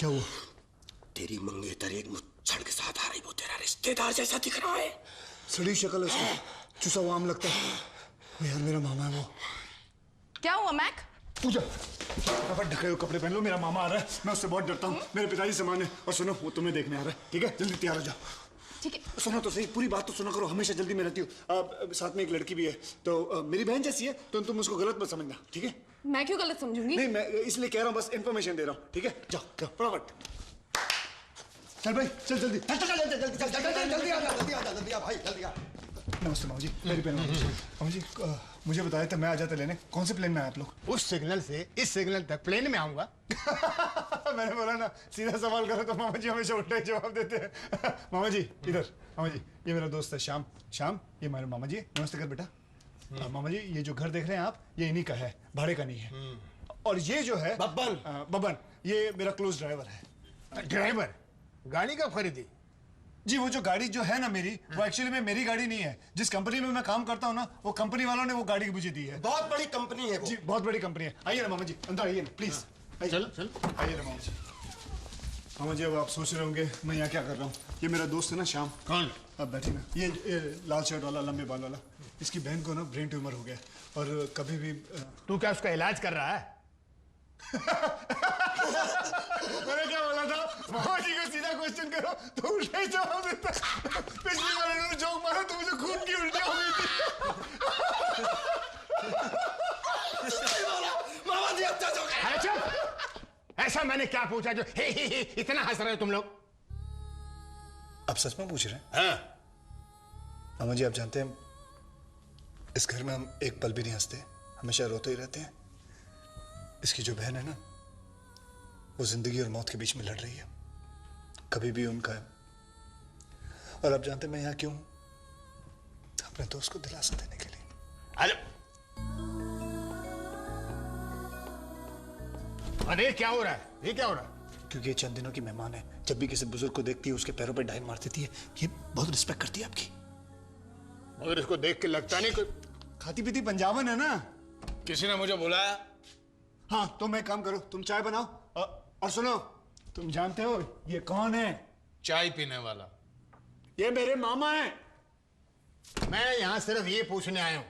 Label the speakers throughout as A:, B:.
A: क्या हुआ?
B: तेरी मंगेतर एक मुच्छड़ के साथ आ रही, वो तेरा रिश्तेदार जैसा दिख रहा है।
A: सड़ी शक्ल है उसकी, चुसा हुआ आम लगता है। वो यार मेरा मामा है वो।
C: क्या हुआ मैक?
A: पूजा, फटाफट ढके हुए कपड़े पहन लो, मेरा मामा आ रहा है। मैं उससे बहुत डरता हूँ। मेरे पिताजी समान है। और सुनो, वो तुम्हें देखने आ रहा है, ठीक है? जल्दी तैयार हो जाओ।
C: ठीक है।
A: सुनो तो सही, पूरी बात तो सुना करो। हमेशा जल्दी में रहती हो। साथ में एक लड़की भी है, तो मेरी बहन जैसी है, तो तुम उसको गलत मत समझना, ठीक है?
C: मैं क्यों गलत समझूंगी?
A: नहीं, मैं इसलिए कह रहा हूँ, बस इन्फॉर्मेशन दे रहा हूँ, ठीक है? जाओ जाओ फटाफट। चल भाई, चल जल्दी
B: जल्दी आ भाई, जल्दी आ।
A: नमस्ते मामा जी, मेरी बहन। मामा जी, मुझे बताया था मैं आ जाता लेने। कौन से प्लेन में आए आप लोग?
D: उस सिग्नल से इस सिग्नल तक प्लेन में आऊंगा।
A: मैंने बोला ना, सीधा सवाल करो तो मामा जी हमेशा उल्टा ही जवाब देते हैं। मामा जी इधर। मामा जी, ये मेरा दोस्त है श्याम। श्याम, ये मेरे मामा जी। नमस्ते कर बेटा। मामा जी, ये जो घर देख रहे हैं आप, ये इन्हीं का है, भाड़े का नहीं है। और ये जो है बब्बन, ये मेरा क्लोज ड्राइवर है।
D: ड्राइवर? गाड़ी कब खरीदी?
A: जी, वो जो गाड़ी जो है ना मेरी, वो एक्चुअली में मेरी गाड़ी नहीं है। जिस कंपनी में मैं काम करता हूँ ना, वो कंपनी वालों ने वो गाड़ी मुझे दी है।
B: बहुत बड़ी कंपनी है वो।
A: जी, बहुत बड़ी कंपनी है। आइए ना मामा जी, अंदर आइए ना प्लीज।
D: चल चल
A: आइए ना मामा जी। मामा जी, अब आप सोच रहे होंगे मैं यहाँ क्या कर रहा हूँ। ये मेरा दोस्त है ना श्याम।
D: कौन?
A: अब बैठी ना, ये लाल शर्ट वाला, लंबे बाल वाला। इसकी बहन को ना ब्रेन ट्यूमर हो गया, और कभी भी
D: तू क्या उसका इलाज कर रहा है?
A: मैंने क्या बोला था? मामा जी को सीधा क्वेश्चन करो तो उल्टा ही जवाब देता। पिछली बार इन्होंने जोक मारा तो मुझे खून की उल्टी हो गई थी।
B: मामा जी अब जो
D: अरे चुप! ऐसा मैंने क्या पूछा जो हे इतना हंस रहे हो तुम लोग?
A: आप सच में पूछ रहे हैं?
D: हाँ।
A: मामा जी, आप जानते हैं इस घर में हम एक पल भी नहीं हंसते, हमेशा रोते ही रहते हैं। इसकी जो बहन है ना, वो जिंदगी और मौत के बीच में लड़ रही है, कभी भी उनका है। और आप जानते हैं मैं यहाँ क्यों हूं? अपने दोस्त को दिलासा देने के लिए।
D: अरे क्या हो रहा है? ये क्या हो रहा है?
A: क्योंकि ये चंद दिनों की मेहमान है। जब भी किसी बुजुर्ग को देखती है, उसके पैरों पर डाइव मार देती है। ये बहुत रिस्पेक्ट करती है आपकी।
D: मगर इसको देख के लगता नहीं कोई
A: खाती पीती पंजाबन है ना।
D: किसी ने मुझे बुलाया।
A: हाँ, तो मैं काम करो, तुम चाय बनाओ। और सुनो, तुम जानते हो ये कौन है?
D: चाय पीने वाला?
A: ये मेरे मामा हैं।
D: मैं यहां सिर्फ ये पूछने आया हूं,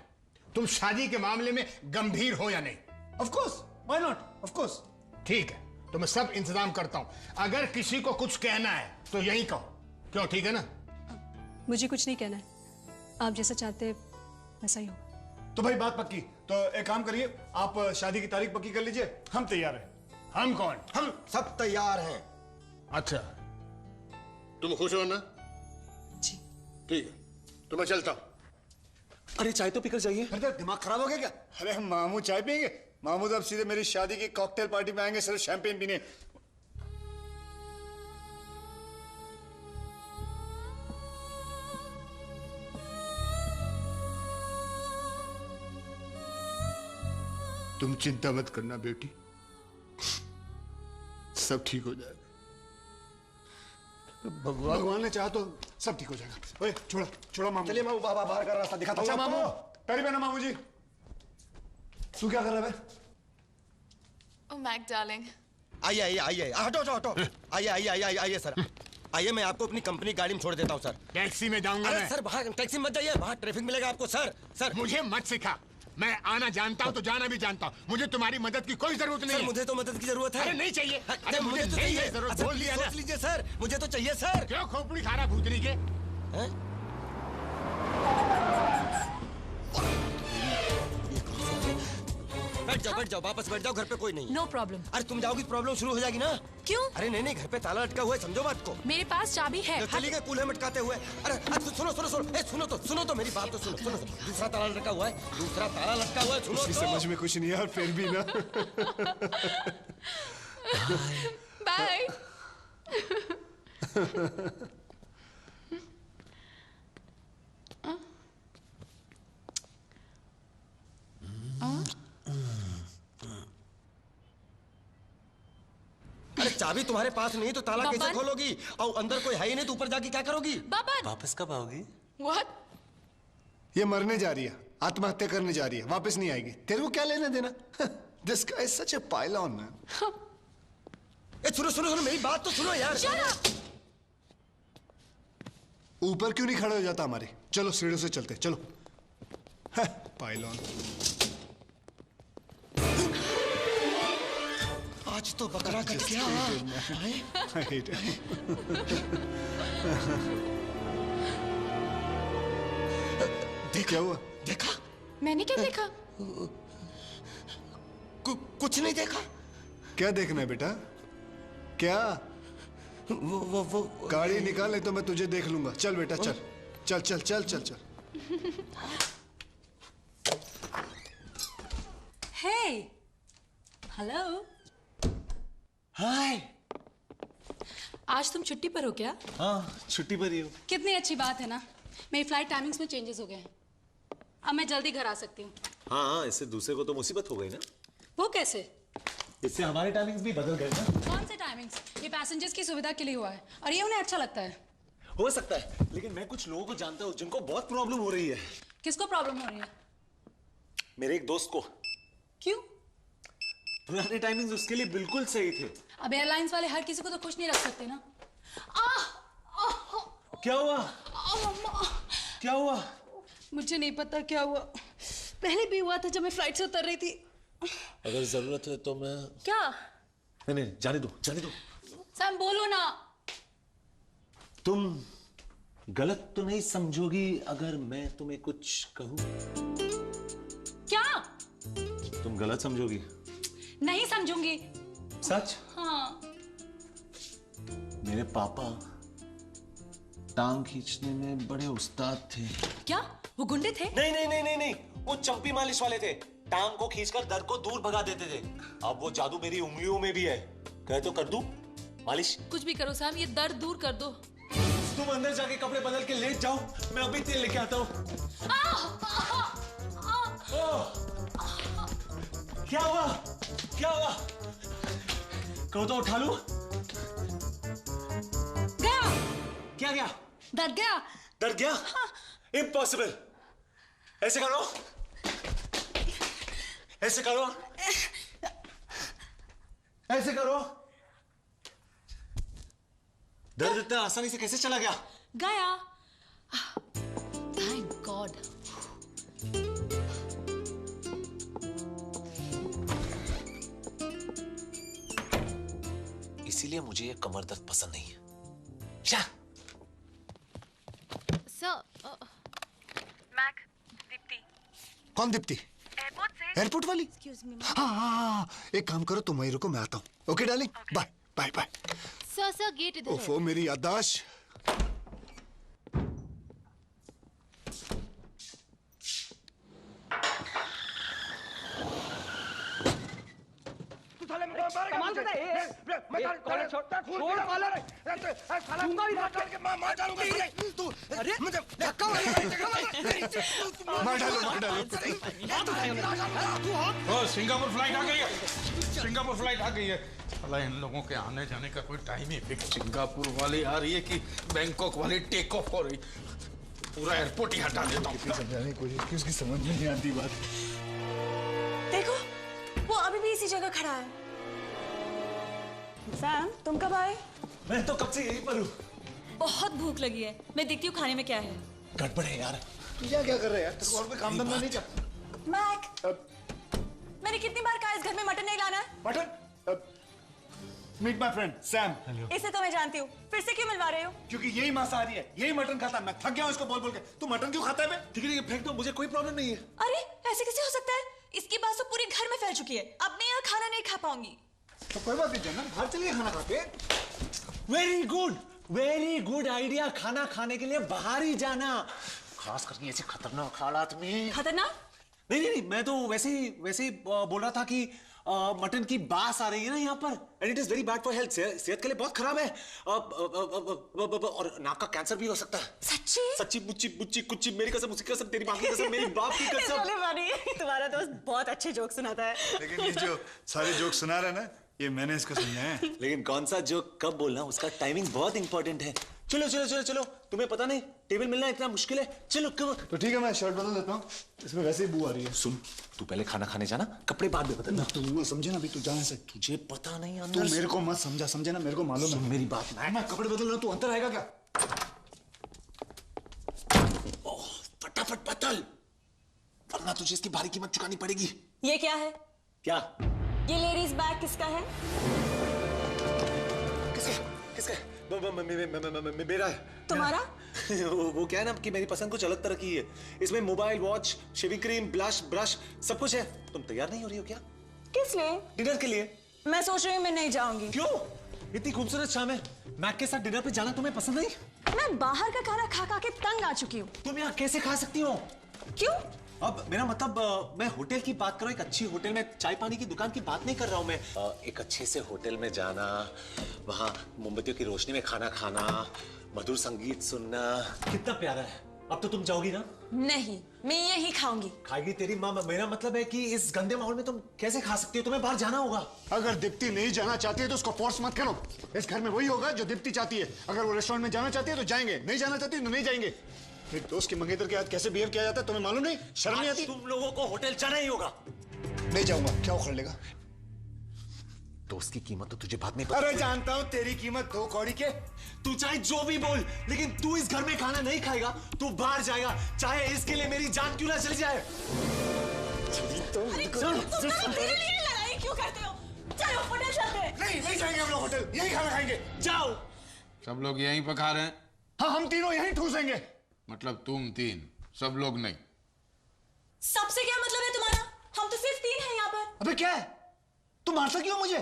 D: तुम शादी के मामले में गंभीर हो या नहीं?
A: Of course, why not, of course.
D: ठीक है, तो मैं सब इंतजाम करता हूं। अगर किसी को कुछ कहना है तो यही कहो। क्यों, ठीक है ना?
E: मुझे कुछ नहीं कहना है, आप जैसा चाहते हैं वैसा ही होगा।
A: तो भाई बात पक्की। तो एक काम करिए, आप शादी की तारीख पक्की कर लीजिए, हम तैयार हैं।
D: हम कौन?
B: हम सब तैयार हैं।
D: अच्छा, तुम खुश हो ना?
E: जी।
D: ठीक है, तो मैं चलता हूं।
B: अरे चाय तो पीकर जाइए।
A: अरे दिमाग खराब हो गया क्या? अरे मामू चाय पियेंगे? मामू तो अब सीधे मेरी शादी की कॉकटेल पार्टी में आएंगे, सिर्फ शैंपेन पीने।
D: तुम चिंता मत करना बेटी, सब ठीक हो जाएगा।
A: भगवान ने चाहा तो सब ठीक हो जाएगा। ओए छोड़ा छोड़ा मामू।
B: चलिए मामू, बाबा बाहर का रास्ता दिखाता हूं
A: अच्छा
B: आपको।
A: मामू, पैरी बना मामू जी। तू क्या कर रहा है?
C: Oh, Mac darling.
B: आइए आइए आइए, हटो हटो हटो। आइए आइए आइए आइए सर, आइए, मैं आपको अपनी कंपनी गाड़ी में छोड़ देता हूँ सर।
D: टैक्सी में जाऊंगा
B: अरे
D: मैं।
B: सर, बाहर टैक्सी में मत जाइए, बाहर ट्रैफिक मिलेगा आपको सर। सर
D: मुझे मत सिखा, मैं आना जानता हूँ तो जाना भी जानता हूँ। मुझे तुम्हारी मदद की कोई जरूरत नहीं
B: सर,
D: है।
B: मुझे तो मदद की जरूरत है।
D: अरे नहीं चाहिए।
B: अरे मुझे तो
D: नहीं
B: चाहिए
D: जरूरत,
B: अच्छा,
D: बोल दिया ना।
B: सोच लीजिए सर, मुझे तो चाहिए सर।
D: क्यों खोपड़ी खा रहा भूतनी के?
B: हैं? बैठ जाओ, वापस बैठ जाओ, घर पे कोई नहीं है।
E: No problem.
B: अरे तुम जाओगी प्रॉब्लम शुरू हो जाएगी ना।
E: क्यों?
B: अरे नहीं नहीं, घर पे ताला लटका हुआ है, समझो बात को।
E: मेरे पास चाबी है।
B: तो चली गए कूल्हे मटकाते हुए। अरे सुनो सुनो सुनो, ए सुनो तो मेरी बात तो सुनो। सुनो, दूसरा ताला लटका हुआ है, दूसरा ताला लटका हुआ है, सुनो तो।
A: समझ में कुछ नहीं है, और फिर भी ना।
C: बाय।
B: अरे चाबी तुम्हारे पास नहीं तो ताला कैसे
C: बबन?
B: खोलोगी? और अंदर कोई है ही नहीं तो ऊपर जाके क्या करोगी?
C: बबन।
B: वापस कब आओगी?
C: What?
A: ये मरने जा रही है, आत्महत्या करने जा रही है, वापस नहीं आएगी। तेरे को क्या लेना देना? This guy is such a pylon man.
B: सुनो सुनो सुनो मेरी बात तो सुनो यार।
A: ऊपर क्यों नहीं खड़े हो जाता हमारे? चलो सीढ़ियों से चलते, चलो। पाइलॉन।
B: आज तो बकरा कट गया।
A: क्या हुआ?
B: देखा?
C: मैंने क्या देखा?
B: कुछ नहीं देखा।
A: क्या देखना है बेटा? क्या?
B: वो
A: गाड़ी निकाल, नहीं तो मैं तुझे देख लूंगा। चल बेटा चल, चल चल चल चल चल।
E: हे, हेलो।
B: हाय।
E: आज तुम छुट्टी पर हो क्या?
F: हाँ, छुट्टी पर ही हो।
E: कितनी अच्छी बात है ना। मेरी फ्लाइट टाइमिंग्स में चेंजेस हो गए हैं। अब मैं जल्दी घर आ सकती हूँ।
F: हाँ, इससे दूसरे को तो मुसीबत हो गई ना।
E: वो कैसे?
F: इससे हमारे टाइमिंग्स भी बदल गए ना।
E: कौन से टाइमिंग्स? ये पैसेंजर्स की सुविधा के लिए हुआ है और ये उन्हें अच्छा लगता है।
F: हो सकता है, लेकिन मैं कुछ लोगों को जानता हूँ जिनको बहुत प्रॉब्लम हो रही है।
E: किसको प्रॉब्लम हो रही है?
F: मेरे एक दोस्त को।
E: क्यों?
F: पुराने टाइमिंग्स उसके लिए बिल्कुल सही थे।
E: अब एयरलाइंस वाले हर किसी को तो खुश नहीं रख सकते ना।
F: क्या हुआ? क्या हुआ?
E: मुझे नहीं पता क्या हुआ। पहले भी हुआ था जब मैं फ्लाइट से उतर रही थी।
F: अगर जरूरत है तो मैं।
E: क्या?
F: नहीं, जाने दो, जाने दो।
E: सैम बोलो ना।
F: तुम गलत तो नहीं समझोगी अगर मैं तुम्हें कुछ कहूं?
E: क्या?
F: तुम गलत समझोगी?
E: नहीं समझूंगी।
F: सच?
E: हाँ।
F: मेरे पापा टांग खींचने में बड़े उस्ताद थे।
E: क्या? वो गुंडे थे?
F: नहीं नहीं नहीं नहीं नहीं, वो चंपी मालिश वाले थे। टांग को खींचकर दर्द को दूर भगा देते थे। अब वो जादू मेरी उंगलियों में भी है। कहे तो कर दूं मालिश?
E: कुछ भी करो सैम, ये दर्द दूर कर दो।
F: तुम अंदर जाके कपड़े बदल के लेट जाओ, मैं अभी तेल लेके आता हूँ। क्या हुआ? क्या हुआ? कहो तो उठा लूं?
E: गया।
F: क्या गया?
E: दर्द गया।
F: डर गया? इम्पॉसिबल। ऐसे करो, ऐसे करो, ऐसे करो। दर्द इतना आसानी से कैसे चला गया?
E: गया। Thank God.
F: इसीलिए मुझे ये कमर दर्द पसंद नहीं है। क्या?
C: Sir, Mac, Deepti.
A: कौन दीप्ति?
C: एयरपोर्ट से।
A: एयरपोर्ट वाली?
C: Excuse me.
A: हाँ हाँ हाँ, एक काम करो, तुम वहीं रुको, मैं आता हूँ। Okay darling, bye bye bye.
C: Sir gate इधर है।
A: ओफो मेरी याददाश्त।
B: कमाल करता है। मैं कॉलर छोड़ता छोड़ कॉलर। दूंगा ही मार के मार डालूंगा साले। तू अरे मुझे धक्का
A: मार डालो मार डालो।
D: ओ सिंगापुर फ्लाइट आ गई है। सिंगापुर फ्लाइट आ गई है। साला इन लोगों के आने जाने का कोई टाइम ही फिक्स। सिंगापुर वाली आ रही है कि बैंकॉक वाली टेक ऑफ हो रही। पूरा एयरपोर्ट ही हटा देता हूँ।
A: समझाने की कोशिश की, उसकी समझ में नहीं आती बात।
G: देखो वो अभी भी इसी जगह खड़ा है। सैम तुम कब आए?
F: मैं तो कब से यहीं पर हूँ।
G: बहुत भूख लगी है, मैं देखती हूँ खाने में क्या है।
F: गड़बड़ है यार।
A: क्या क्या कर रहे हैं यार? तेरे को और कोई काम धंधा नहीं क्या?
G: मैक, मैंने कितनी बार कहा इस घर में मटन नहीं लाना है।
A: Mutton? Meet my friend Sam.
G: इसे तो मैं जानती हूँ, फिर से क्यों मिलवा रहे हो?
A: क्योंकि यही मांसाहारी है, यही मटन खाता है। मैं थक गया हूँ इसको बोल बोल के। तू मटन क्यों खाता है बे?
F: ठीक है फेंक दो, मुझे कोई प्रॉब्लम नहीं है।
G: अरे ऐसे कैसे हो सकता है? इसकी बात तो पूरे घर में फैल चुकी है। अब मैं यहाँ खाना नहीं खा पाऊंगी।
A: तो कोई बात नहीं, जनरल बाहर चलिए खाना खा के।
F: Very good idea. खाना खाने के लिए बाहर ही जाना, खास करके ऐसे खतरनाक हालात में।
G: खतरनाक?
F: नहीं, मैं तो वैसे ही बोल रहा था कि मटन की बास आ रही है ना यहाँ पर, and it is very bad for health. सेहत के लिए बहुत खराब है। और नाक का कैंसर भी हो सकता है।
G: सच्ची?
F: सच्ची मुच्ची बुच्ची कुच्ची, मेरी कसम, उसकी कसम, तेरी बाप की कसम, मेरी बाप की कसम।
G: तुम्हारा दोस्त बहुत अच्छे जोक सुनाता है।
A: लेकिन ये जो सारे जोक सुना रहा है ना, ये मैंने इसको सुना है।
F: लेकिन कौन सा जोक कब बोलना, उसका टाइमिंग बहुत इंपॉर्टेंट है। चलो चलो चलो चलो, तुम्हें पता नहीं टेबल मिलना इतना मुश्किल है। चलो कम।
A: तो ठीक है, मैं शर्ट बदल देता हूँ, इसमें वैसे ही बू आ रही है।
F: सुन, तू पहले खाना खाने जाना, कपड़े बाद में बदलना।
A: तू वो समझे ना, अभी तू जाने से।
F: तुझे पता नहीं
A: तू
F: अंदर
A: मेरे को मत समझा, समझे ना, मेरे को मालूम है।
F: मेरी बात
A: मैं कपड़े बदल रहा हूँ, तू अंदर आएगा क्या?
F: फटाफट बदल, वरना तुझे इसकी भारी कीमत चुकानी पड़ेगी।
G: ये क्या है?
F: क्या?
G: ये लेडीज बैग किसका है?
F: किसका? किसका? मेरा है।
G: तुम्हारा?
F: वो क्या है ना कि मेरी पसंद कुछ अलग तरह की है। इसमें mobile, watch, shaving cream, blush, brush सब कुछ है। तुम तैयार नहीं हो रही हो क्या?
G: किस लिए?
F: डिनर के लिए।
G: मैं सोच रही हूँ मैं नहीं जाऊंगी।
F: क्यों? इतनी खूबसूरत शाम है, मैक के साथ डिनर पे जाना तुम्हें पसंद नहीं?
G: मैं बाहर का खाना खा खा के तंग आ चुकी हूँ।
F: तुम यहाँ कैसे खा सकती हो?
G: क्यों?
F: अब मेरा मतलब मैं होटल की बात कर रहा हूँ, एक अच्छी होटल में, चाय पानी की दुकान की बात नहीं कर रहा हूँ मैं। एक अच्छे से होटल में जाना, वहाँ मोमबत्तियों की रोशनी में खाना खाना, मधुर संगीत सुनना, कितना प्यारा है। अब तो तुम जाओगी ना?
G: नहीं, मैं यही खाऊंगी।
F: खाएगी तेरी माँ। मेरा मतलब है कि इस गंदे माहौल में तुम कैसे खा सकती हो? तुम्हें बाहर जाना होगा।
A: अगर दीप्ति नहीं जाना चाहती है तो उसको फोर्स मत करो। इस घर में वही होगा जो दीप्ति चाहती है। अगर वो रेस्टोरेंट में जाना चाहती है तो जाएंगे, नहीं जाना चाहती तो नहीं जाएंगे। मेरे दोस्त की मंगेतर के साथ कैसे बिहेव किया जाता है तुम्हें मालूम नहीं? शर्म नहीं आती?
F: तुम लोगों को होटल जाना ही होगा।
A: नहीं जाऊंगा, क्या उखड़ लेगा?
F: दोस्त की कीमत तो तुझे बाद में पता।
A: अरे जानता हूँ तेरी कीमत 2 कौड़ी के।
F: तू चाहे जो भी बोल, लेकिन तू इस घर में खाना नहीं खाएगा, तू बाहर जाएगा, चाहे इसके लिए मेरी जान क्यों ना चली जाए।
G: तुम मेरे लिए लड़ाई क्यों करते हो? चलो होटल चलते हैं।
A: नहीं जाएंगे हम लोग होटल, यही खाना खाएंगे।
F: जाओ।
D: सब लोग यहीं पर खा रहे हैं?
A: हाँ, हम तीनों यहीं ठूसेंगे।
D: मतलब तुम 3, सब लोग नहीं?
G: सबसे क्या मतलब है तुम्हारा? हम तो सिर्फ 3 हैं यहाँ पर।
A: अबे क्या है, तू मारता क्यों मुझे?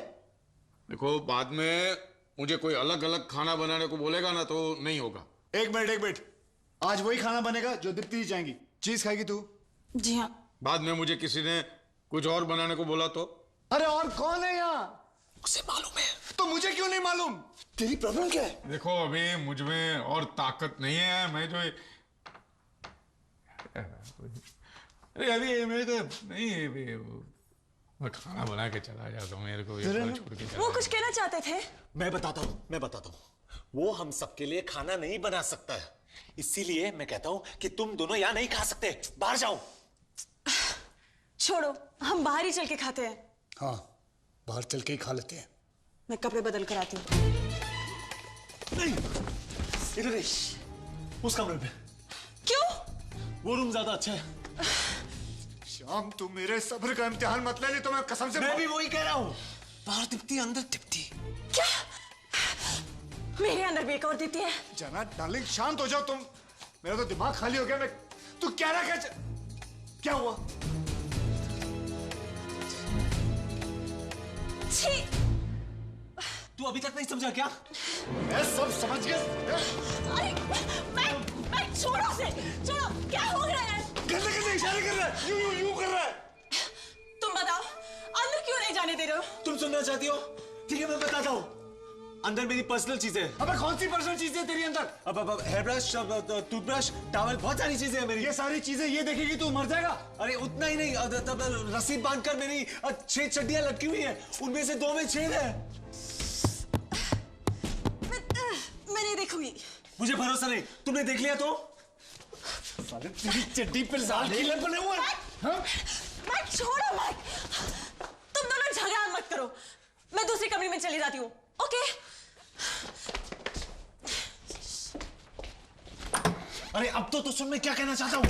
D: देखो, बाद में मुझे कोई अलग अलग खाना बनाने को बोलेगा ना तो नहीं होगा।
A: एक मिनट, आज वही खाना बनेगा जो दीप्ति जी चाहेंगी। चीज खाएगी तू?
G: जी हाँ।
D: बाद में मुझे किसी ने कुछ और बनाने को बोला तो?
A: अरे और कौन है यहाँ?
F: उसे मालूम है
A: तो मुझे क्यों नहीं मालूम? तेरी प्रॉब्लम क्या है?
D: देखो, अभी मुझ में और ताकत नहीं है। मैं जो अरे अभी मेरे को नहीं, मैं खाना बना के चला जाता हूँ। मेरे को ये छोड़ के
G: वो कुछ कहना चाहते थे?
F: मैं बताता हूँ। वो हम सबके लिए खाना नहीं बना सकता है, इसीलिए मैं कहता हूँ कि तुम दोनों यहाँ नहीं खा सकते, बाहर जाओ।
G: छोड़ो, हम बाहर ही चल के खाते हैं।
A: हाँ, बाहर चल के ही खा लेते हैं।
G: मैं कपड़े बदल कर आती हूँ।
F: नहीं, इधर नहीं, उस कमरे में।
G: क्यों?
F: वो रूम ज्यादा अच्छा है।
A: श्याम, तू मेरे सब्र का इम्तिहान मत ले, नहीं तो मैं कसम से।
F: मैं भी वही कह रहा हूँ। बाहर दीप्ति, अंदर दीप्ति।
G: क्या? मेरे अंदर भी एक और दीप्ति है।
A: जाना डार्लिंग, शांत हो जाओ तुम। मेरा तो दिमाग खाली हो गया। मैं तू क्या रहा? क्या हुआ?
G: छी!
F: तू अभी तक नहीं समझा क्या?
A: मैं सब समझ गया।
G: अरे, मैं छोड़ो से, छोड़ो। क्या हो रहा है?
A: गंदे इशारे कर रहा है, यूं कर रहा है।
G: तुम बताओ, अंदर क्यों नहीं जाने दे रहे हो?
F: तुम सुनना चाहती हो? ठीक है, मैं बताता हूँ। अंदर मेरी पर्सनल चीजें हैं।
A: अबे कौन सी पर्सनल चीजें तेरी अंदर?
F: अब हेयर ब्रश, टूथब्रश, टॉवल, बहुत सारी चीजें हैं मेरी।
A: ये सारी चीजें ये देखेगी तू मर जाएगा।
F: अरे उतना ही नहीं, तब रस्सी बांधकर मेरी 6 चड्डियां लटकी हुई हैं, उनमें से 2 में छेद है।
G: मैं नहीं देखूंगी।
F: मुझे भरोसा नहीं, तुमने देख लिया तो?
A: साले तेरी चड्डी पे लाल किले बने हुए हैं। हाँ?
G: मैं छोड़ो मत। तुम दोनों झगड़ा मत करो। मैं दूसरी कमरे में चली जाती हूँ। ओके?
F: अरे अब तो सुन, मैं क्या कहना चाहता हूँ।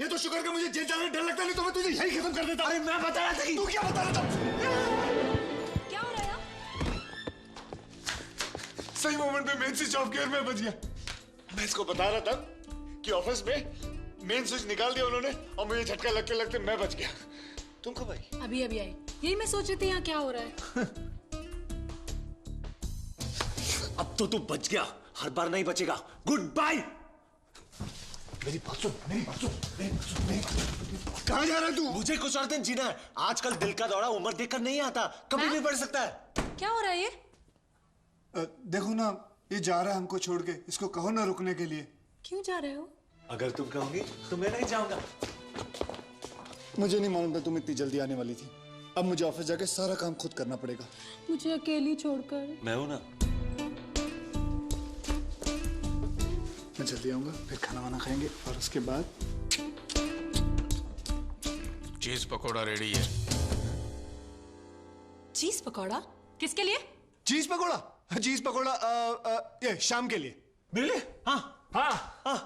A: ये तो शुक्र का मुझे जेल जाने डर लगता, नहीं तो मैं तुझे यही खत्म कर देता।
F: अरे मैं बता रहा था कि
A: तू क्या बता रहा था?
G: क्या हो रहा है?
A: सही मोमेंट पे मेन स्विच ऑफ किया, मैं बच गया। मैं इसको बता रहा था कि ऑफिस में मेन स्विच निकाल दिया उन्होंने और मुझे झटका लगते लगते मैं बच गया। तुम कब आई?
E: अभी आई। यही मैं सोच रही थी यहाँ क्या हो रहा है।
F: अब तो तू बच गया, हर बार नहीं बचेगा। Good bye.
A: मेरी बात सुन। कहाँ जा रहा है तू?
F: मुझे कुछ और दिन जीना है। आजकल दिल का दौरा उम्र देखकर नहीं आता, कभी भी बढ़ सकता है।
E: क्या हो रहा है ये?
A: देखो ना, ये जा रहा है हमको छोड़ के। इसको कहो ना रुकने के लिए।
E: क्यों जा रहे हो?
F: अगर तुम कहोगी तो मैं नहीं जाऊंगा।
A: मुझे नहीं मालूम था तुम इतनी जल्दी आने वाली थी। अब मुझे ऑफिस जाके सारा काम खुद करना पड़ेगा।
E: मुझे अकेली छोड़कर।
F: मैं हूं ना।
A: मैं जल्दी आऊंगा, फिर खाना वाना खाएंगे और उसके बाद
D: चीज पकोड़ा रेडी है।
E: चीज पकौड़ा किसके लिए?
A: चीज पकोड़ा। चीज पकोड़ा ये शाम के लिए।
F: मेरे लिए? हाँ हाँ हाँ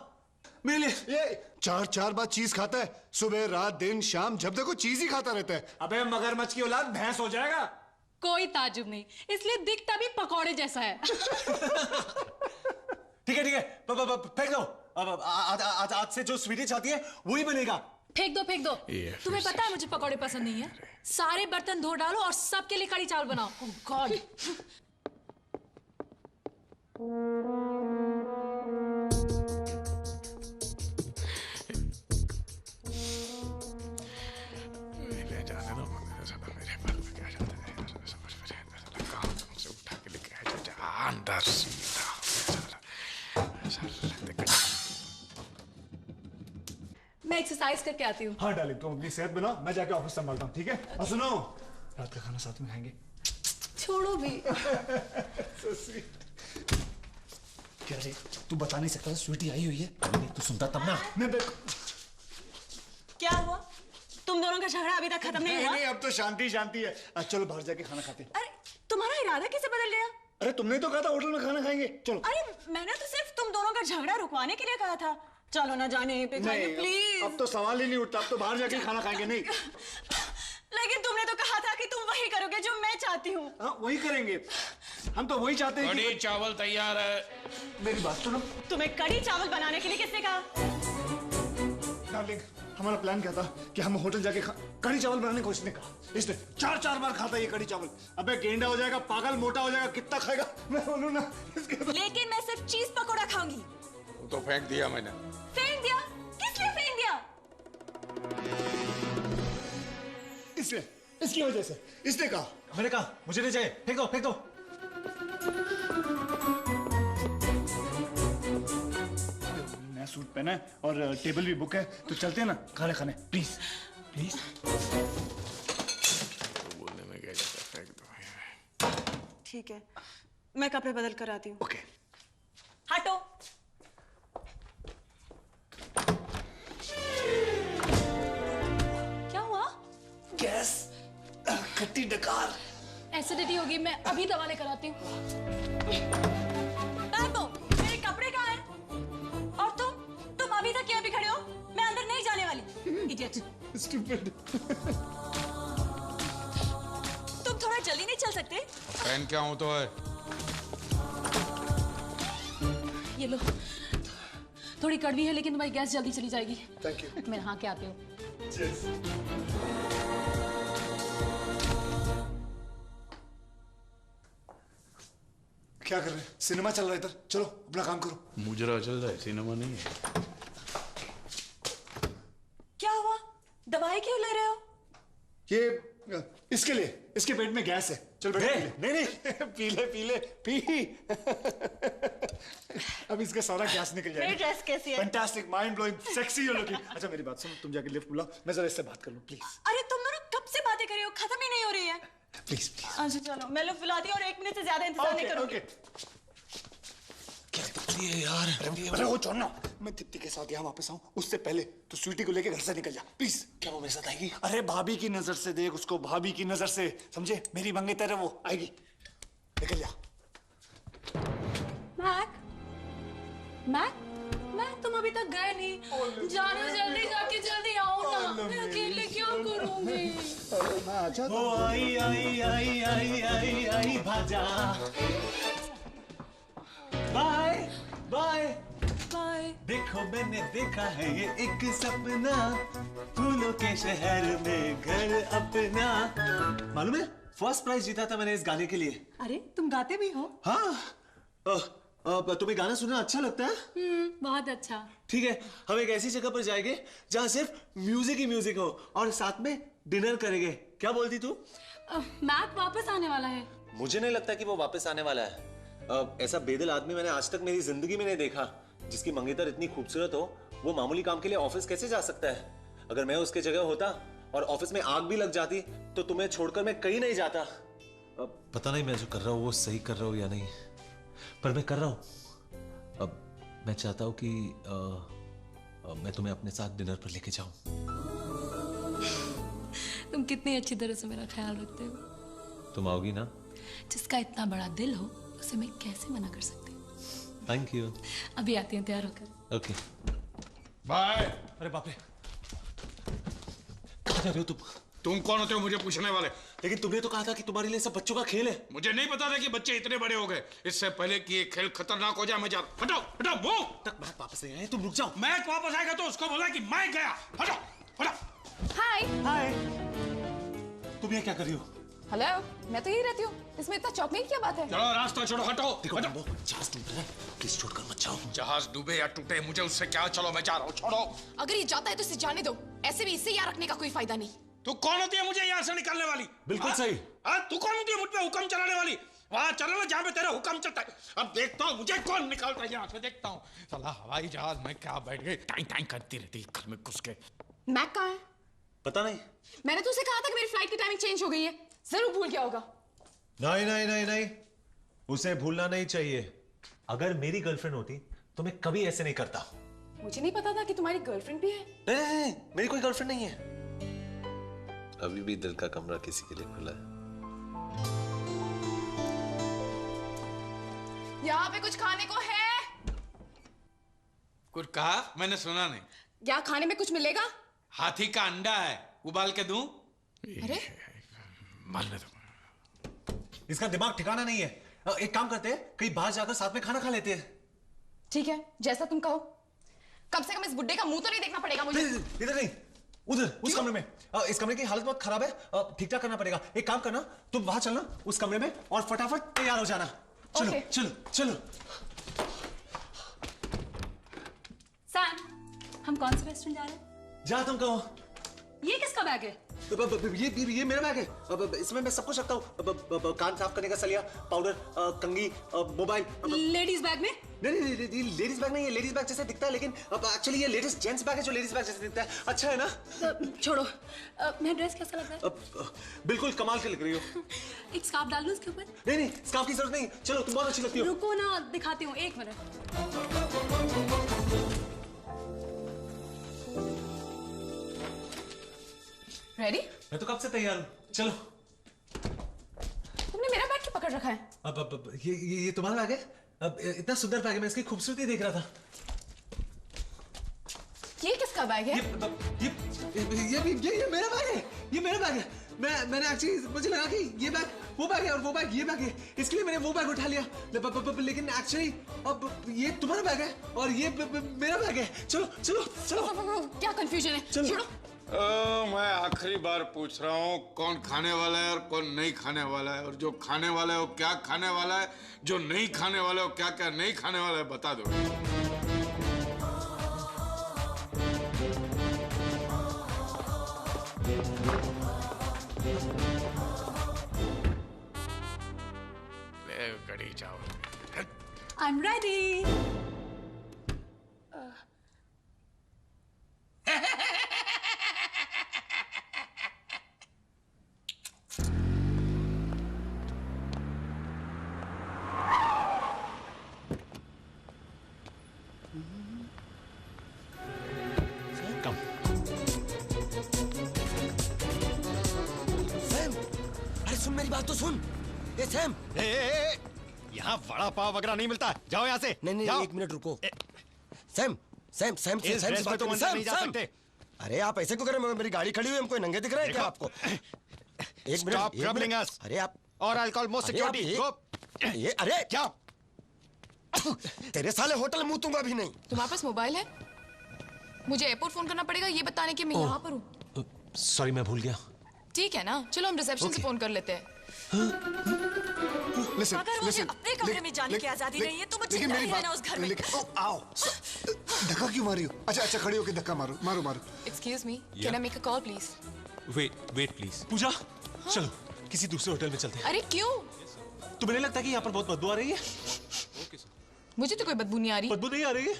F: मेरे लिए।
A: ये चार बार चीज खाता है, सुबह रात दिन शाम, जब देखो चीज ही खाता रहता है।
F: अबे मगरमच्छ की औलाद भैंस हो जाएगा।
E: कोई ताजुब नहीं, इसलिए दिखता भी पकौड़े जैसा है।
F: ठीक है फेंक दो। अब आज से जो स्वीटी चाहती है वही बनेगा।
E: फेंक दो फेंक दो। तुम्हें पता है मुझे पकौड़े पसंद नहीं है। सारे बर्तन धो डालो और सबके लिए कड़ी चावल बनाओ। ओह गॉड।
D: ले जाने दो, मेरे पर क्या जाता है, समझ में नहीं आता, काम से उठा के लेके आ जा अंदर सीधा।
E: मैं एक्सरसाइज करके आती हूँ।
A: हाँ डार्लिंग, तुम अपनी सेहत बनाओ, मैं जाके ऑफिस संभालता हूँ, ठीक है? और सुनो, रात का खाना साथ में खाएंगे।
E: छोड़ो भी।
A: So sweet. क्या रे, तू बता नहीं सकता स्वीटी आई हुई है?
F: तू सुनता तब ना।
A: मैं
G: क्या हुआ? तुम दोनों का झगड़ा अभी तक खत्म नहीं हुआ?
A: नहीं, अब तो शांति है। चलो बाहर जाके खाना खाते हैं।
G: अरे तुम्हारा इरादा कैसे बदल गया?
A: अरे तुमने तो कहा था होटल में खाना खाएंगे, चलो।
G: अरे मैंने तो सिर्फ तुम दोनों का झगड़ा रुकवाने के लिए कहा था। चलो ना जाने पे खाइए प्लीज।
A: अब तो सवाल ही नहीं उठता, अब तो बाहर जाके खाना खाएंगे। नहीं,
G: लेकिन तुमने तो कहा था कि तुम वही करोगे जो मैं चाहती हूँ।
A: हाँ वही करेंगे, हम तो वही चाहते हैं
D: कड़ी चावल तैयार है।
A: मेरी बात सुनो
G: तुम्हें कड़ी चावल बनाने के लिए किसने कहा?
A: डार्लिंग, हमारा प्लान क्या था कि हम होटल जाके कड़ी चावल बनाने को इसने कहा। इसने चार बार खाता ये कड़ी चावल। अबे गेंडा हो जाएगा, पागल, मोटा हो जाएगा, कितना खाएगा? मैं बोलूं ना इसके।
G: लेकिन मैं सिर्फ चीज पकोड़ा खाऊंगी।
D: वो तो फेंक दिया मैंने।
G: फेंक दिया? किस लिए फेंक दिया?
A: इसलिए, इसकी वजह से इसने कहा।
F: मैंने कहा मुझे नहीं चाहिए, फेंक दो।
A: नया सूट पहना है और टेबल भी बुक है, तो चलते हैं ना खाने प्लीज।
D: बोलने में क्या जाता, फेंक दो।
G: ठीक है, मैं कपड़े बदल कर आती हूँ।
A: ओके।
G: हटो। क्या हुआ?
A: गैस, खट्टी डकार।
E: एसिडिटी होगी, मैं अभी दवा लेकर आती हूँ।
G: मेरे कपड़े कहाँ हैं? और तुम अभी तक यहाँ भी खड़े हो? मैं अंदर नहीं जाने वाली। इडियट।
A: Stupid.
G: तुम थोड़ा जल्दी नहीं चल सकते?
D: पहन क्या हूं तो है।
E: ये लो, थोड़ी कड़वी है लेकिन तुम्हारी गैस जल्दी चली जाएगी।
A: Thank you.
E: मैं नहा के आती हूँ।
A: Cheers. क्या कर रहे हैं? सिनेमा चल रहा है इधर, चलो अपना काम करो।
D: मुजरा चल रहा है, सिनेमा नहीं है।
G: क्या हुआ? दवाई क्यों ले रहे हो?
A: ये इसके लिए, इसके पेट में गैस है। चल बेटा पी ले। अब इसका सारा गैस निकल जाएगा।
G: मेरी ड्रेस कैसी है?
A: फैंटास्टिक, माइंड ब्लोइंग, सेक्सी हो लुकिंग। अच्छा मेरी बात सुनो, तुम जाके लिफ्ट बुलाओ, मैं जरा इससे बात कर लूं प्लीज।
G: अरे तुम दोनों कब से बातें कर रहे हो? खत्म ही नहीं हो रही है।
A: प्लीज।
G: अच्छा चलो, मैं लिफ्ट बुलाती हूँ और 1 मिनट से ज्यादा इंतजार नहीं करूंगी।
A: अरे वो छोड़ना, मैं दीप्ति के साथ यहाँ वापस आऊँ उससे पहले तो स्वीटी को लेके घर से निकल जा प्लीज।
F: क्या वो मेरे साथ आएगी?
A: अरे भाभी की नजर से देख उसको, भाभी की नजर से, समझे? मेरी मंगेतर है वो, आएगी, निकल जा।
E: मैक, तुम अभी तक गए नहीं। जानो जल्दी, जाके जल्दी आओ ना। मैं अकेले क्या करूंगी?
F: ओ आई भाजा। बाय। देखो मैंने देखा है ये एक सपना, फूलों के शहर में घर अपना। मालूम है, फर्स्ट प्राइज जीता था मैंने इस गाने के लिए।
G: अरे तुम गाते भी हो?
F: हाँ। तुम्हें गाना सुनना अच्छा लगता है?
E: बहुत अच्छा।
F: ठीक है, हम एक ऐसी जगह पर जाएंगे जहाँ सिर्फ म्यूजिक ही म्यूजिक हो और साथ में डिनर करेंगे। क्या बोलती तू?
E: मैक वापस आने वाला है।
F: मुझे नहीं लगता कि वो वापस आने वाला है। ऐसा बेदिल आदमी मैंने आज तक मेरी जिंदगी में नहीं देखा। जिसकी मंगेतर इतनी खूबसूरत हो, वो मामूली काम के लिए ऑफिस कैसे जा सकता है? अगर मैं उसके जगह होता और ऑफिस में आग भी लग जाती तो तुम्हें छोड़कर मैं कहीं नहीं जाता। पता नहीं मैं जो कर रहा हूँ वो सही कर रहा हूँ या नहीं, पर मैं कर रहा हूँ। अब मैं चाहता हूँ कि मैं तुम्हें अपने साथ डिनर पर लेके जाऊं।
E: तुम कितनी अच्छी तरह से मेरा ख्याल रखते हो।
F: तुम आओगी ना?
E: जिसका इतना बड़ा दिल हो उसे मैं कैसे मना कर सकती हूँ।
F: Thank you.
E: अभी आती हूँ तैयार होकर।
F: Okay
D: bye.
F: अरे बाप रे, कहाँ जा रहे हो तुम?
D: तुम कौन होते हो मुझे पूछने वाले?
F: लेकिन तुमने तो कहा था कि तुम्हारे लिए सब बच्चों का खेल है।
D: मुझे नहीं पता था कि बच्चे इतने बड़े हो गए। इससे पहले कि ये खेल खतरनाक हो जाए मैं जा। हटाओ हटाओ वो
F: तक मैच वापस नहीं आए, तुम रुक जाओ।
D: मैच वापस आएगा तो उसको बोला कि मैं गया। हटाओ हटाओ।
C: हाय।
F: हाय, तुम ये क्या कर रही हो?
C: हेलो, मैं तो यही रहती हूँ। इसमें इतना चौंकने की क्या बात है?
D: चलो रास्ता छोड़ो, हटाओ।
F: देखो
D: हटाओ।
F: बम्बो, जहाज टूट रहा है, प्लीज छोड़कर मत जाओ।
D: जहाज डूबे या टूटे मुझे उससे क्या, चलो मैं जा रहा हूँ, छोड़ो।
C: अगर ये जाता है तो इसे जाने दो। ऐसे भी इससे यहाँ रखने का कोई फायदा नहीं।
D: तू कौन होती है मुझे यहाँ से निकालने वाली?
F: बिल्कुल सही।
D: तू कौन होती है मुझ पे हुक्म चलाने वाली? वहां चलो ना जहाँ पे तेरा हुक्म चलता है। अब देखता हूँ मुझे कौन निकालता है यहाँ से, देखता हूँ। चला हवाई जहाज में क्या बैठ गई, टाइम टाइम करती रहती घर में घुस के।
C: मैक कहाँ है?
F: पता नहीं।
C: मैंने तो उसे कहा था कि मेरी फ्लाइट की टाइमिंग चेंज हो गई है। जरूर भूल गया होगा।
F: नहीं नहीं नहीं नहीं, उसे भूलना नहीं चाहिए। अगर मेरी गर्लफ्रेंड होती तो मैं कभी ऐसे नहीं करता।
C: मुझे नहीं पता था कि तुम्हारी गर्लफ्रेंड भी है।
F: नहीं, मेरी कोई गर्लफ्रेंड नहीं है। अभी भी दिल का कमरा किसी के लिए खुला है।
C: यहाँ पे कुछ खाने को है?
D: कुछ कहा? मैंने सुना नहीं।
C: यहाँ खाने में कुछ मिलेगा?
D: हाथी का अंडा है, उबाल के दूं?
C: अरे
D: मारने दो।
F: इसका दिमाग ठिकाना नहीं है। एक काम करते हैं, कहीं बाहर जाकर साथ में खाना खा लेते हैं।
C: ठीक है, जैसा तुम कहो। कम से कम इस बुड्ढे का मुंह तो नहीं देखना पड़ेगा मुझे।
F: इधर नहीं, उधर उस कमरे में। इस कमरे की हालत बहुत खराब है, ठीक ठाक करना पड़ेगा। एक काम करना, तुम वहां चलना उस कमरे में और फटाफट तैयार हो जाना। चलो
C: Okay.
F: चलो चलो।
E: सैम, हम कौन से रेस्टोरेंट जा रहे हैं?
F: जा तुम कहो।
E: ये किसका बैग है?
F: ये मेरा बैग है। इसमें मैं सब कुछ रखता हूँ। कान साफ करने का सलिया, पाउडर, कंघी, मोबाइल।
E: लेडीज बैग में?
F: नहीं लेडीज बैग नहीं है। लेडीज बैग जैसे दिखता है, लेकिन एक्चुअली ये लेडीज जेंट्स बैग है जो लेडीज बैग जैसे दिखता है। अच्छा है ना?
E: छोड़ो। मेरा ड्रेस कैसा लग रहा है?
F: बिल्कुल कमाल के लग रही हो।
E: एक स्कार्फ डाल लूं इसके ऊपर?
F: नहीं स्कार्फ की जरूरत नहीं। चलो, तुम बहुत अच्छी लगती हो।
E: रुको ना, दिखाती हूँ, एक मिनट।
C: रेडी?
F: मैं तो कब से तैयार हूँ। चलो।
C: तुमने मेरा बैग क्यों पकड़ रखा है?
F: अब ये तुम्हारा बैग है? अब इतना सुंदर बैग है, मैं इसकी खूबसूरती देख रहा था।
C: ये किसका बैग है?
F: ये मेरा बैग है। ये मेरा बैग है। मैंने एक्चुअली, मुझे लगा कि ये बैग वो बैग है और वो बैग ये बैग है, इसके लिए मैंने वो बैग उठा लिया। लेकिन एक्चुअली अब ये तुम्हारा बैग है और ये मेरा बैग है। चलो चलो चलो।
C: क्या कंफ्यूजन है?
F: चलो।
C: छोड़ो।
D: मैं आखिरी बार पूछ रहा हूँ, कौन खाने वाला है और कौन नहीं खाने वाला है? और जो खाने वाला है वो क्या खाने वाला है, जो नहीं खाने वाला है वो क्या क्या नहीं खाने वाला है, बता दो। ले कढ़ी चावल।
E: I am ready.
B: सैम, अरे सुन मेरी बात तो सुन। ए सैम।
H: यहाँ वड़ा पाव वगैरह नहीं मिलता। जाओ यहाँ से।
B: नहीं
H: जाओ।
B: एक मिनट रुको। सैम सैम सैम
H: इस ड्रेस में तो अंदर नहीं जा सकते।
B: अरे आप ऐसे क्यों कर रहे हैं? मेरी गाड़ी खड़ी हुई है, हमको नंगे दिख रहे हैं क्या आपको? एक मिनट।
H: Stop troubling us.
B: अरे आप
H: और I'll call more
B: अरे आप
H: security. Go.
B: ये अरे
H: क्या?
B: तेरे साले होटल मुंह दूंगा भी नहीं।
C: तुम्हारे पास मोबाइल है? मुझे एयरपोर्ट फोन करना पड़ेगा ये बताने कि मैं यहाँ पर हूँ।
F: सॉरी, मैं भूल गया।
C: ठीक है ना, चलो हम रिसेप्शन से फोन कर लेते हैं।
A: Listen,
G: अगर मुझे
A: listen,
G: अपने कमरे में जाने की आजादी नहीं है तो मुझे
A: लेकिन मेरी
G: नहीं रहना उस घर में।
A: आओ। धक्का क्यों मारी हो? अच्छा खड़ी होके धक्का मारो मारो मारो।
C: Excuse me, can I make a call please?
F: Wait please. Pooja, चलो किसी दूसरे होटल में चलते हैं।
C: अरे क्यों?
F: तुम्हें नहीं लगता कि यहाँ पर बहुत बदबू आ रही है?
C: मुझे तो कोई बदबू नहीं आ रही।
F: बदबू नहीं आ रही है?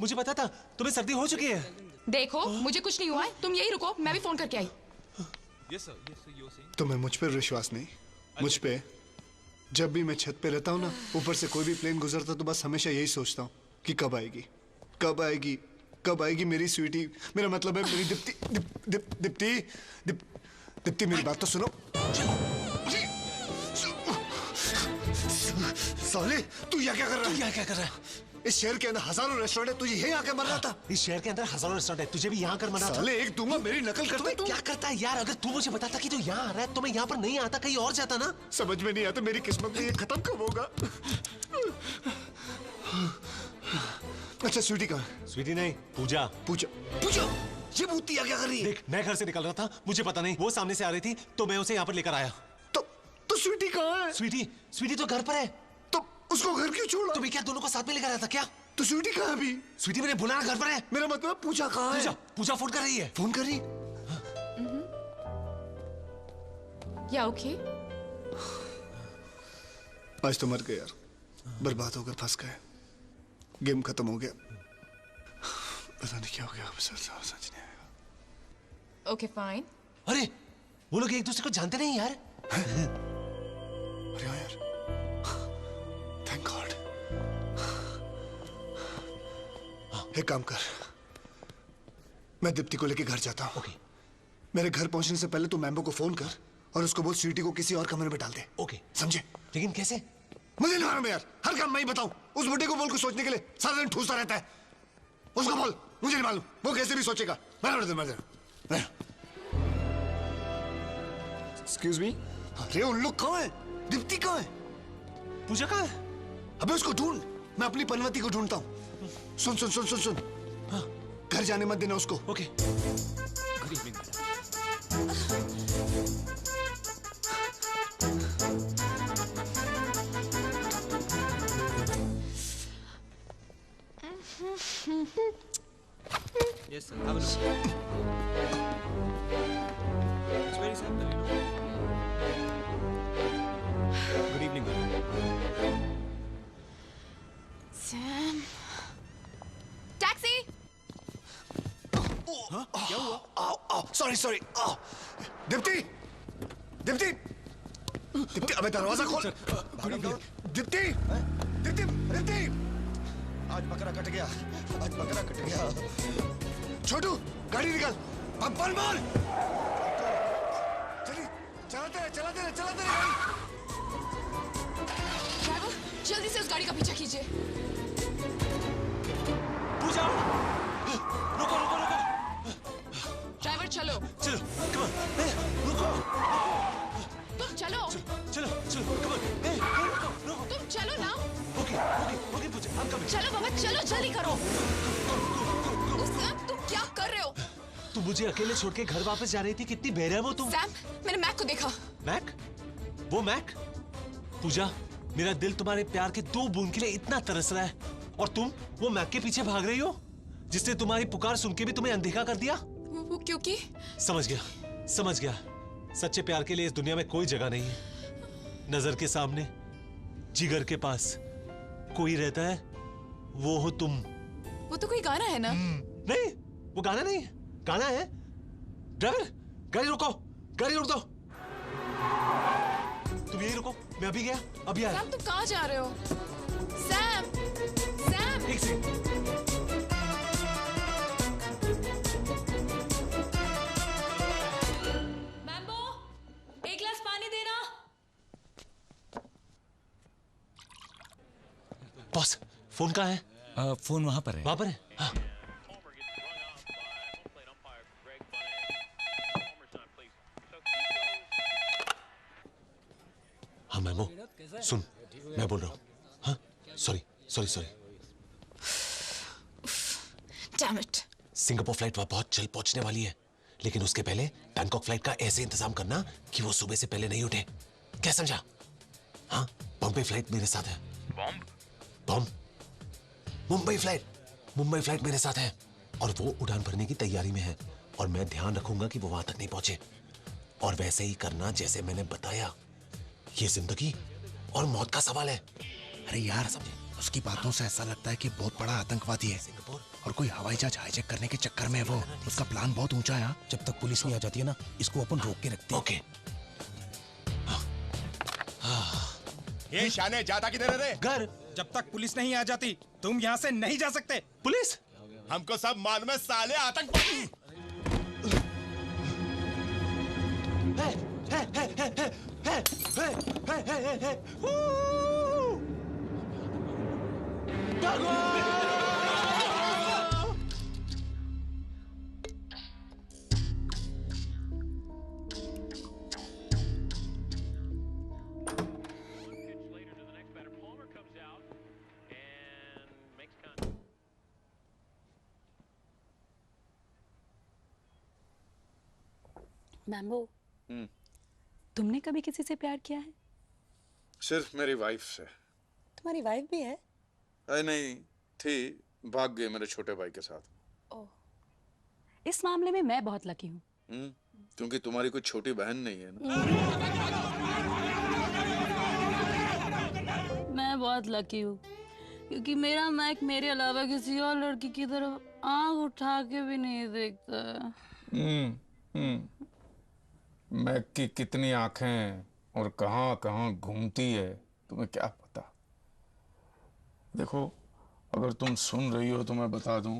F: मुझे पता था तुम्हें सर्दी हो चुकी है।
C: देखो मुझे कुछ नहीं हुआ है, तुम यही रुको, मैं भी फोन करके आई।
A: तुम्हें मुझ पर विश्वास नहीं? मुझ पे जब भी मैं छत पे रहता हूँ ना, ऊपर से कोई भी प्लेन गुजरता तो बस हमेशा यही सोचता हूँ, कि कब आएगी, कब आएगी, कब आएगी मेरी स्वीटी। मेरा मतलब है मेरी दीप्ति, दीप्ति, दीप्ति मेरी बात तो सुनो। साले तू यहाँ क्या कर रहा है?
F: यहाँ क्या कर रहा है?
A: इस शहर के अंदर हजारों रेस्टोरेंट है, तुझे यहीं आके मर रहा था।
F: इस शहर के अंदर हजारों रेस्टोरेंट है, तुझे भी यहाँ कर मना था।
A: साले एक दूंगा मेरी नकल करता है तू।
F: क्या करता है यार? अगर तू मुझे बताता कि तू यहाँ आ रहा है तो मैं यहाँ पर नहीं आता, कहीं और जाता ना।
A: समझ में नहीं आता मेरी किस्मत में ये खत्म कब होगा। अच्छा स्वीटी कहाँ है?
F: स्वीटी नहीं, पूजा।
A: पूजा, पूजा ये भूतिया क्या कर रही है?
F: देख, मैं घर से निकल रहा था, मुझे पता नहीं, वो सामने से आ रही थी तो मैं उसे यहाँ पर लेकर आया।
A: तो स्वीटी कहाँ है?
F: स्वीटी, स्वीटी तो घर पर है।
A: तो उसको घर क्यों छोड़ा?
F: तो मैं क्या दोनों को साथ में लेकर आया था क्या?
A: तो स्वीटी कहाँ है अभी?
F: स्वीटी मैंने बुलाया, घर पर है।
A: मेरा मतलब पूजा कहाँ है?
F: पूजा, पूजा फोन कर रही है।
A: फोन कर रही?
C: या ओके?
A: आज तो मर गए यार, बर्बाद हो गए, फंस गए, गेम खत्म हो गया। पता नहीं क्या हो गया, समझ नहीं आएगा।
C: Okay fine.
F: अरे वो लोग एक दूसरे को जानते नहीं यार।
A: अरे हाँ यार, थैंक गॉड। एक काम कर, मैं दीप्ति को लेके घर जाता हूँ।
F: ओके।
A: मेरे घर पहुंचने से पहले तू मैम्बो को फोन कर और उसको बोल स्वीटी को किसी और कमरे में डाल दे।
F: ओके।
A: समझे?
F: लेकिन कैसे?
A: मुझे नहीं मालूम यार, हर काम मैं ही बताऊं। उस बुड्ढे को बोल कुछ सोचने के लिए, सारा दिन ठूसता रहता है। उसको बोल, मुझे नहीं मालूम वो कैसे भी सोचेगा।
H: Excuse me.
A: अरे उन लोग कहाँ है? दीप्ति कहाँ है?
F: पूजा कहाँ है?
A: अबे उसको ढूंढ, मैं अपनी पनवती को ढूंढता हूँ। सुन सुन सुन सुन सुन, हाँ, घर जाने मत देना उसको।
F: Okay.
H: Good evening.
I: Yes, sir. Have a look. It's very simple, you know. Good evening, madam.
C: Sam, taxi.
I: हाँ? क्या हुआ?
A: आओ आओ, सॉरी सॉरी। दीप्ति, दीप्ति, दीप्ति, अबे दरवाजा खोल। दीप्ति, दीप्ति, दीप्ति। आज बकरा कट गया, आज बकरा कट गया। छोटू, गाड़ी निकाल, पंपल मार। चलिए, चलाते रहे, चलाते रहे, चलाते रहे गाड़ी।
C: ड्राइवर, जल्दी से उस गाड़ी का पीछा कीजिए।
F: पूजा, रुको रुको रुको।
C: ड्राइवर चलो।
F: चलो, कम ऑन, रुको।
C: तुम चलो।
F: चलो चलो, कम ऑन, रुको रुको।
C: तुम चलो ना।
F: ओके ओके ओके पूजा, हम कम।
C: चलो बाबा, चलो जल्दी करो। सैम, तुम क्या कर रहे हो?
F: तू मुझे अकेले छोड़ के घर वापस जा रही थी, कितनी बेरहम हो तुम।
C: सैम, मैंने मैक को देखा।
F: मैक? वो मैक? पूजा, मेरा दिल तुम्हारे प्यार के 2 बूंद के लिए इतना तरस रहा है और तुम वो मैक के पीछे भाग रही हो जिसने तुम्हारी पुकार सुन के भी तुम्हें अनदेखा कर दिया।
C: वो क्योंकि?
F: समझ गया, समझ गया। सच्चे प्यार के लिए इस दुनिया में कोई जगह नहीं है। नजर के सामने, जिगर के पास कोई रहता है, वो हो तुम।
C: वो तो कोई गाना है ना?
F: नहीं, वो गाना नहीं, गाना है। ड्राइवर, गाड़ी रोको, गाड़ी रोक दो। तुम यही रुको, मैं अभी गया, अभी आया।
C: सैम, तुम कहाँ जा रहे हो? Sam, Sam.
F: एक सेकंड।
E: मैम्बो, एक गिलास पानी देना।
F: बॉस, फोन कहाँ है?
I: फोन वहां पर है।
F: वहां पर है? हाँ। हाँ मैमो, सुन, मैं बोल रहा हूँ। हाँ, sorry sorry sorry.
C: Damn it.
F: Singapore flight वहाँ बहुत जल्द पहुंचने वाली है, लेकिन उसके पहले बैंकॉक फ्लाइट का ऐसे इंतजाम करना कि वो सुबह से पहले नहीं उठे। क्या समझा? हाँ, बॉम्बे फ्लाइट मेरे साथ है। बॉम्ब? मुंबई फ्लाइट मेरे साथ है और वो उड़ान भरने की तैयारी में है और मैं ध्यान रखूंगा कि वो वहां तक नहीं पहुंचे। और वैसे ही करना जैसे मैंने बताया। ये जिंदगी और मौत का सवाल है।
J: अरे यार, समझे, उसकी बातों से ऐसा लगता है कि बहुत बड़ा आतंकवादी है और कोई हवाई जहाज हाईजैक करने के चक्कर में है वो। उसका प्लान बहुत ऊंचा है।
I: जब तक पुलिस नहीं आ जाती है ना, इसको अपन रोक के रखते हैं।
F: ओके।
H: ये शाने जाता किधर है रे?
F: घर
H: जब तक पुलिस नहीं आ जाती तुम यहाँ से नहीं जा सकते।
J: पुलिस? हमको सब मालूम है साले आतंकवादी।
G: मैम्बो, तुमने कभी किसी से प्यार किया है?
D: सिर्फ मेरी वाइफ से।
G: तुम्हारी वाइफ भी है?
D: अरे नहीं थी, भाग गए मेरे छोटे भाई के साथ।
G: ओह, इस मामले में मैं बहुत लकी हूँ।
D: क्योंकि तुम्हारी कोई छोटी बहन नहीं है ना।
E: मैं बहुत लकी हूँ क्योंकि मेरा मैक मेरे अलावा किसी और लड़की की तरफ आंख उठा के भी नहीं देखता।
D: मैक की कितनी आंखें और कहाँ कहाँ घूमती है तुम्हें क्या पता। देखो अगर तुम सुन रही हो तो मैं बता दूं,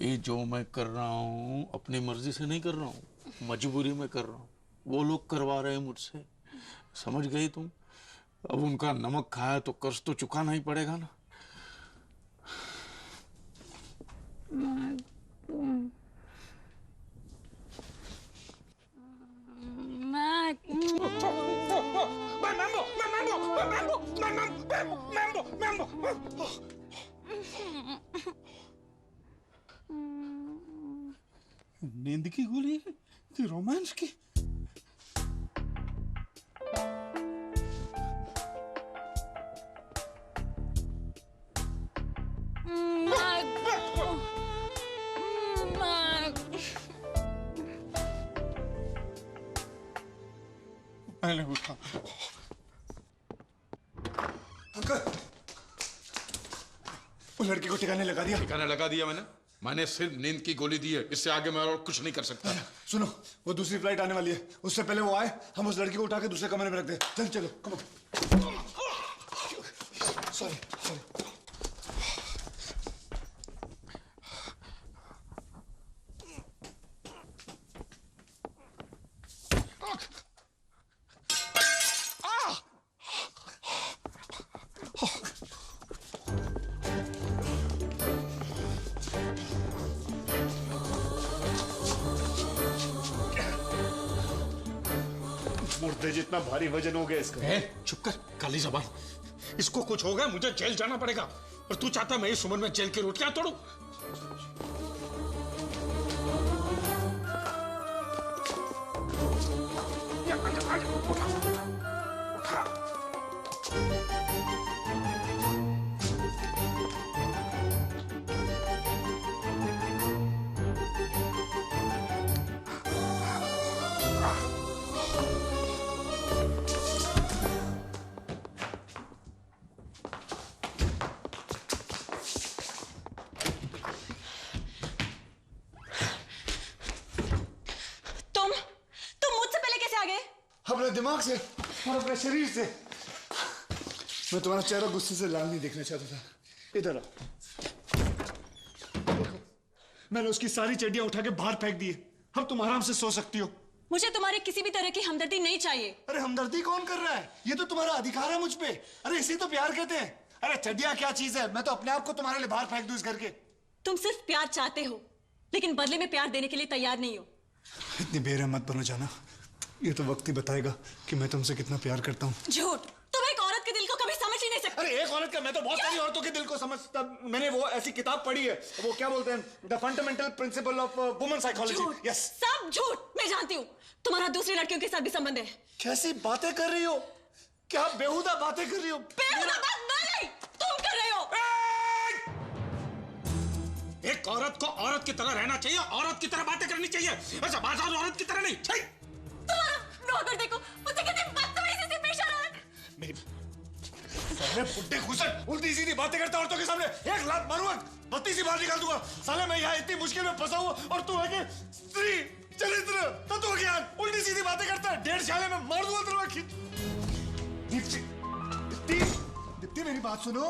D: ये जो मैं कर रहा हूँ अपनी मर्जी से नहीं कर रहा हूँ, मजबूरी में कर रहा हूँ। वो लोग करवा रहे हैं मुझसे, समझ गई तुम? अब उनका नमक खाया तो कर्ज तो चुकाना ही पड़ेगा ना।
A: नींद की गोली कि रोमांस की? मैंने उठा। अंकल, वो लड़की को ठिकाने लगा दिया?
D: ठिकाने लगा दिया मैंने सिर्फ नींद की गोली दी है, इससे आगे मैं और कुछ नहीं कर सकता।
A: सुनो, वो दूसरी फ्लाइट आने वाली है, उससे पहले वो आए हम उस लड़की को उठा के दूसरे कमरे में रख दे। चल चलो, कम ऑन। Sorry sorry. मुर्दे जितना भारी वजन हो गया इसका।
D: चुप कर, काली जबान। इसको कुछ हो गया मुझे जेल जाना पड़ेगा, और तू चाहता मैं इस उम्र में जेल की रोटियां तोड़ूं?
A: अपने दिमाग से और अपने शरीर से। मैं तुम्हारा चेहरा गुस्से से लाल नहीं देखना चाहता था। इधर आओ। देखो, मैंने उसकी सारी चड्डियां उठा के बाहर फेंक दी है। अब तुम आराम से सो सकती हो।
G: मुझे तुम्हारी किसी भी तरह की हमदर्दी नहीं चाहिए।
A: अरे हमदर्दी कौन कर रहा है? ये तो तुम्हारा अधिकार है मुझ पे। अरे इसी तो प्यार कहते हैं। अरे चड्डियां क्या चीज है? मैं तो अपने आप को तुम्हारे लिए बाहर फेंक दूं इस घर के।
G: तुम सिर्फ प्यार चाहते हो, लेकिन बदले में प्यार देने के लिए तैयार नहीं हो।
A: इतनी बेरहम मत बनो जाना। ये तो वक्त ही बताएगा कि मैं तुमसे कितना प्यार करता हूँ।
G: झूठ। तुम एक औरत के दिल को कभी समझ ही नहीं सकते।
A: अरे एक औरत का, मैं तो बहुत सारी औरतों के दिल को समझता। मैंने वो ऐसी किताब पढ़ी है, वो क्या बोलते हैं, the fundamental principle of woman psychology. Yes,
G: सब झूठ। मैं जानती हूँ तुम्हारा दूसरी लड़कियों के साथ भी संबंध है।
A: कैसी बातें कर रही हो? क्या बेहुदा बातें कर रही हो?
G: बेहुदा बात नहीं, तुम कर रहे हो।
D: एक औरत को औरत की तरह रहना चाहिए, औरत की तरह बातें करनी चाहिए, ऐसा बाजार औरत की तरह नहीं।
G: तुम्हारा नौकर देखो, मुझे कितनी बदतमीजी से पेश आ रहा है।
A: मेरी साले बुड्ढे घुसट उल्टी सीधी बातें करता औरतों के सामने। एक लात मारूंगा, बत्ती सी बाहर निकाल दूंगा। साले मैं यहाँ इतनी मुश्किल में फंसा हुआ और तू है कि स्त्री चरित्र तत्व ज्ञान उल्टी सीधी बातें करता है। 1.5 साले में मार दूंगा तेरे। दीप्ति, दीप्ति, दीप्ति मेरी बात सुनो।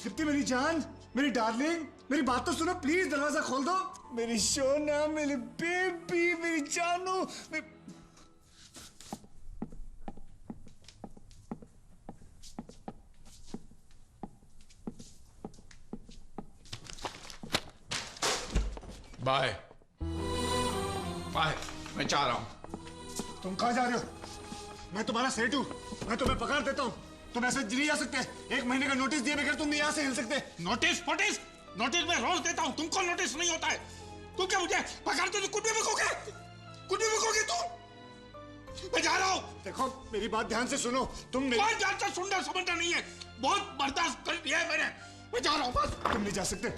A: दीप्ति मेरी जान, मेरी डार्लिंग, मेरी बात तो सुनो प्लीज, दरवाजा खोल दो। मेरी सोना, मेरी बेबी, मेरी जानू।
D: बाय बाय, मैं जा रहा हूं।
A: तुम कहाँ जा रहे हो? मैं तुम्हारा सेठ हूँ, मैं तुम्हें पकड़ देता हूँ। तुम ऐसे नहीं जा सकते। 1 महीने का नोटिस दिए बगैर तुम यहाँ से हिल सकते।
D: नोटिस फोटिस नोटिस मैं रोज देता हूँ, तुमको नोटिस नहीं होता है। तुम क्या मुझे पकड़ते तो कुछ भी बिकोगे? कुछ भी बिकोगे तुम? मैं जा रहा हूँ।
A: देखो मेरी बात ध्यान से सुनो। तुम
D: कोई ध्यान से सुनना समझना नहीं है, बहुत बर्दाश्त कर लिया है मैंने। मैं जा रहा हूँ बस।
A: तुम नहीं जा सकते।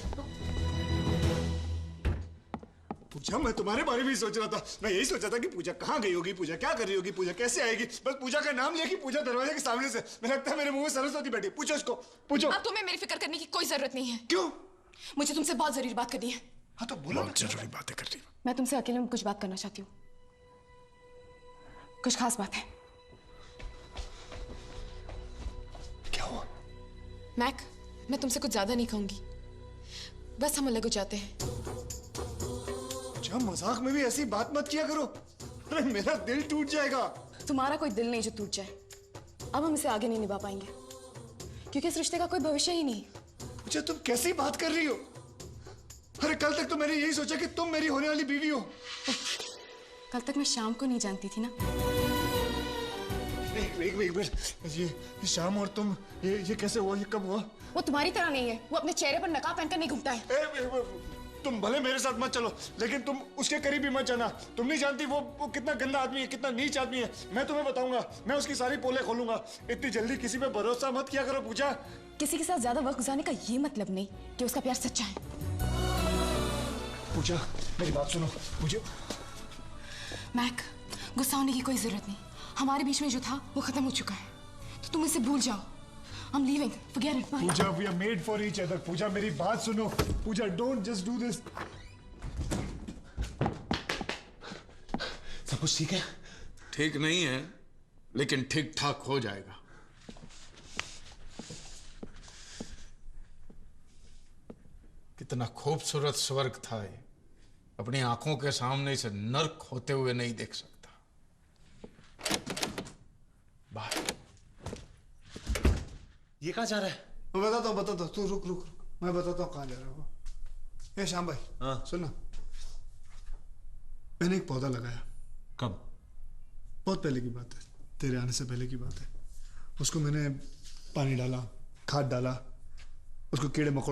A: पूजा, मैं तुम्हारे बारे में ही सोच रहा था। मैं यही सोचा था कि पूजा कहाँ गई होगी, पूजा क्या कर रही होगी, पूजा कैसे आएगी। बस पूजा का नाम लिया कि पूजा दरवाजे के सामने से, मुझे लगता है मेरे मुंह में सरस्वती बैठी। पूछो उसको, पूछो।
C: अब तुम्हें मेरी फिक्र करने की कोई जरूरत नहीं है।
A: क्यों?
C: मुझे तुमसे बहुत जरूरी बात करनी है।
A: हाँ तो बोलो।
J: बहुत जरूरी बातें कर रही हूँ।
C: मैं तुमसे अकेले में कुछ बात करना चाहती हूँ। कुछ खास बात है।
A: क्या हुआ?
C: मैक, मैं तुमसे कुछ ज्यादा नहीं कहूंगी, बस हम अलग हो जाते हैं।
A: मजाक में भी ऐसी बात मत किया करो। अरे मेरा दिल टूट जाएगा।
C: तुम्हारा कोई दिल नहीं जो टूट जाए। अब हम इसे आगे नहीं निभा पाएंगे, क्योंकि इस रिश्ते का कोई भविष्य ही नहीं।
A: मुझे तुम कैसी बात कर रही हो? अरे कल तक तो मैंने यही सोचा कि तुम मेरी होने वाली बीवी हो।
C: कल तक मैं शाम को नहीं जानती थी ना।
A: एक मिनट, ये शाम और तुम, ये कैसे हुआ? ये कब हुआ?
C: वो तुम्हारी तरह नहीं है। वो अपने चेहरे पर नकाब पहनकर नहीं घूमता है।
A: तुम भले मेरे साथ मत चलो, लेकिन तुम उसके करीब भी मत जाना। तुम नहीं जानती वो कितना गंदा आदमी है, कितना नीच आदमी है। मैं तुम्हें बताऊंगा, मैं उसकी सारी पोले खोलूंगा। इतनी जल्दी किसी पे भरोसा मत किया करो पूजा।
C: किसी के साथ ज्यादा वक्त गुजारने का ये मतलब नहीं कि उसका प्यार सच्चा है।
A: पूजा मेरी बात सुनो। पूजा,
C: मैक, गुस्सा होने की कोई जरूरत नहीं। हमारे बीच में जो था वो खत्म हो चुका है, तो तुम इसे भूल जाओ। I'm leaving. Forget it. Bye.
A: Puja, we are made for each other. पूजा मेरी बात सुनो। पूजा, don't just do this.
J: सब कुछ ठीक है?
D: ठीक नहीं है, लेकिन ठीक ठाक हो जाएगा। कितना खूबसूरत स्वर्ग था ये, अपनी आंखों के सामने से नर्क होते हुए नहीं देख सकता। बाय।
F: ये कहाँ जा रहा है?
A: मैं बताता हूँ। तू रुक। मैं बताता हूँ कहाँ जा रहा है वो। ये श्याम भाई,
F: हाँ?
A: सुन ना, मैंने एक पौधा लगाया।
F: कब?
A: बहुत पहले की बात है, तेरे आने से पहले की बात है। उसको मैंने पानी डाला, खाद डाला, उसको कीड़े मकोड़े